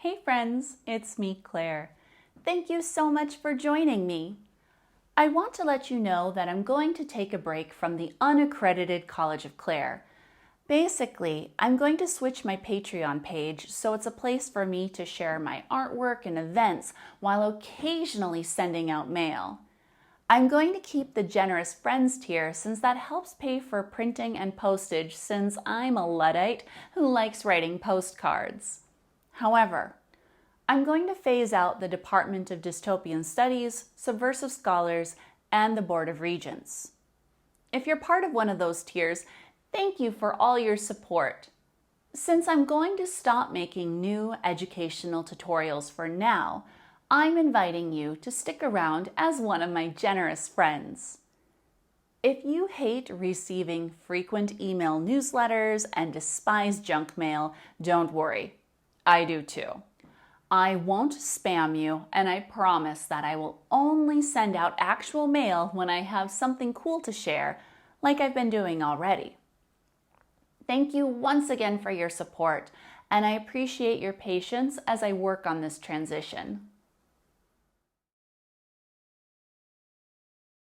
Hey friends, it's me, Claire. Thank you so much for joining me. I want to let you know that I'm going to take a break from the unaccredited College of Claire. Basically, I'm going to switch my Patreon page so it's a place for me to share my artwork and events while occasionally sending out mail. I'm going to keep the Generous Friends tier since that helps pay for printing and postage since I'm a Luddite who likes writing postcards. However, I'm going to phase out the Department of Dystopian Studies, Subversive Scholars, and the Board of Regents. If you're part of one of those tiers, thank you for all your support. Since I'm going to stop making new educational tutorials for now, I'm inviting you to stick around as one of my generous friends. If you hate receiving frequent email newsletters and despise junk mail, don't worry. I do too. I won't spam you, and I promise that I will only send out actual mail when I have something cool to share, like I've been doing already. Thank you once again for your support, and I appreciate your patience as I work on this transition.